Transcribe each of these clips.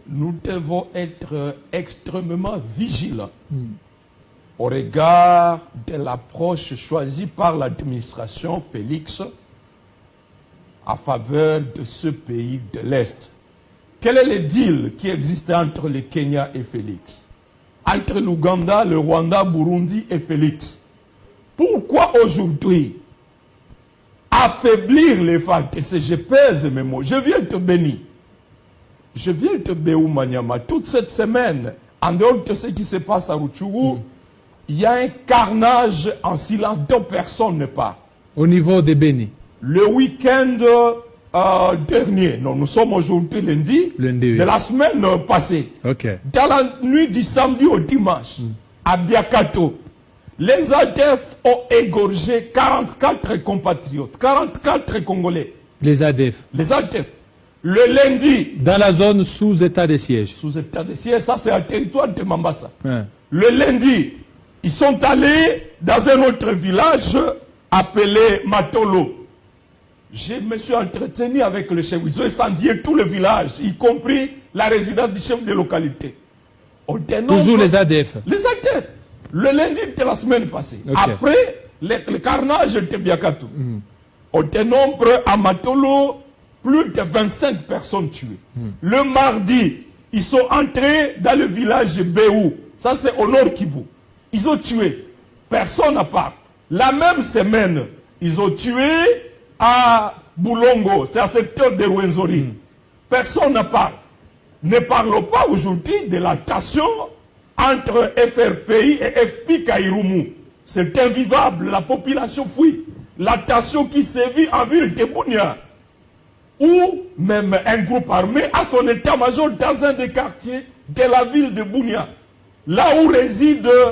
nous devons être extrêmement vigilants au regard de l'approche choisie par l'administration Félix à faveur de ce pays de l'Est. Quel est le deal qui existait entre le Kenya et Félix? Entre l'Ouganda, le Rwanda, Burundi et Félix. Pourquoi aujourd'hui affaiblir les FARDC? Je pèse mes mots. Je viens te bénir. Je viens te béou Maniama. Toute cette semaine, en dehors de ce qui se passe à Rutshuru, il y a un carnage en silence dont personne ne parle. Au niveau des Bénis. Le week-end dernier, non, nous sommes aujourd'hui lundi, Lundi, oui. De la semaine passée, dans la nuit du samedi au dimanche, à Biakato, les ADF ont égorgé 44 compatriotes, 44 Congolais. Les ADF. Les ADF. Le lundi. Dans la zone sous état de siège. Sous état de siège, ça c'est un territoire de Mambasa. Ouais. Le lundi, ils sont allés dans un autre village appelé Matolo. Je me suis entretenu avec le chef. Ils ont incendié tout le village, y compris la résidence du chef de localité. Toujours les ADF. Les ADF. Le lundi de la semaine passée. Après le carnage de Biakato. On dénombre à Matolo plus de 25 personnes tuées. Le mardi, ils sont entrés dans le village de Béou. Ça, c'est au nord Kivu. Ils ont tué. Personne n'a parlé. La même semaine, ils ont tué à Boulongo. C'est un secteur de Rwenzori. Personne n'a parlé. Ne parlons pas aujourd'hui de la tension entre FRPI et FP Kairumu. C'est invivable. La population fuit. La tension qui sévit en ville de Bunia, où même un groupe armé a son état-major dans un des quartiers de la ville de Bunia, là où résident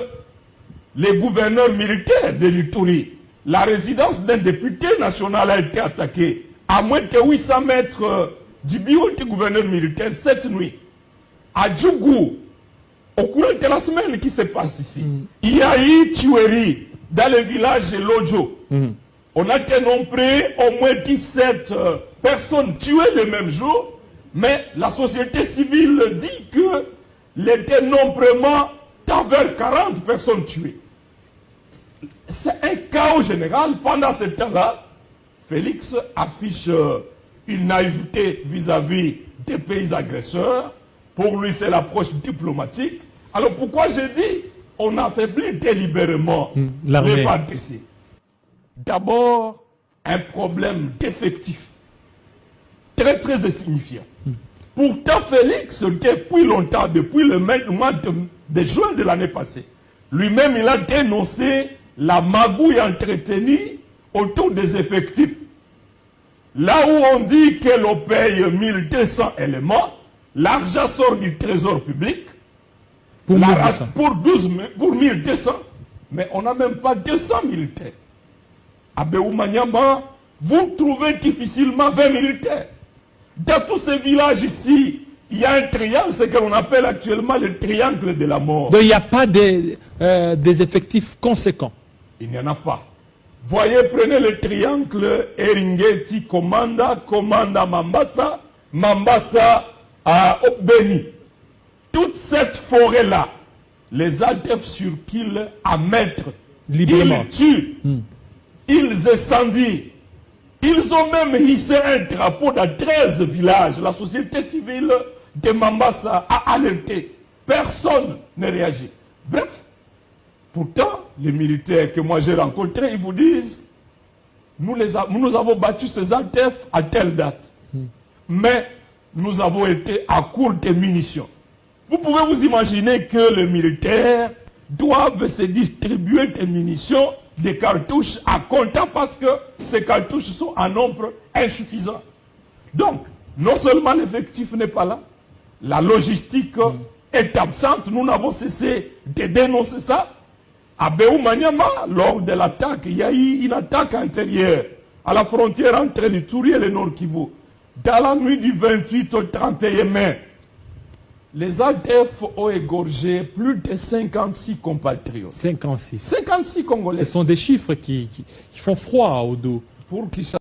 les gouverneurs militaires de l'Ituri. La résidence d'un député national a été attaquée à moins de 800 mètres du bureau du gouverneur militaire cette nuit. À Djougou, au cours de la semaine qui se passe ici, il y a eu tuerie dans le village de Lodjo. On a dénombré au moins 17 personnes tuées le même jour, mais la société civile dit que le dénombrement tend vers 40 personnes tuées. C'est un chaos général. Pendant ce temps-là, Félix affiche une naïveté vis-à-vis des pays agresseurs. Pour lui, c'est l'approche diplomatique. Alors pourquoi j'ai dit on affaiblit délibérément les FARDC? D'abord, un problème d'effectif très très insignifiant. Pourtant, Félix, depuis longtemps, depuis le mois de juin de l'année passée, lui-même, il a dénoncé la magouille entretenue autour des effectifs. Là où on dit que l'on paye 1200 éléments, l'argent sort du trésor public pour 1200, mais on n'a même pas 200 militaires. À Béou-Maniama, vous trouvez difficilement 20 militaires. Dans tous ces villages ici, il y a un triangle, ce que l'on appelle actuellement le triangle de la mort. Donc il n'y a pas des effectifs conséquents. Il n'y en a pas. Voyez, prenez le triangle Eringeti, Komanda, Mambasa, Mambasa à Obeni. Toute cette forêt-là, les ADF circulent à mètres. Librement. Ils tuent. Ils incendient. Ils ont même hissé un drapeau dans 13 villages. La société civile de Mambasa a alerté. Personne ne réagit. Bref, pourtant, les militaires que moi j'ai rencontrés, ils vous disent, nous avons battu ces ADF à telle date. Mais nous avons été à court de munitions. Vous pouvez vous imaginer que les militaires doivent se distribuer des munitions, des cartouches à comptant parce que ces cartouches sont en nombre insuffisant. Donc, non seulement l'effectif n'est pas là, la logistique est absente. Nous n'avons cessé de dénoncer ça. À Béou-Maniama, lors de l'attaque, il y a eu une attaque intérieure à la frontière entre l'Ituri et le Nord Kivu. Dans la nuit du 28 au 31 mai, les ADF ont égorgé plus de 56 compatriotes. 56. 56 Congolais. Ce sont des chiffres qui font froid au dos. Pour qui ça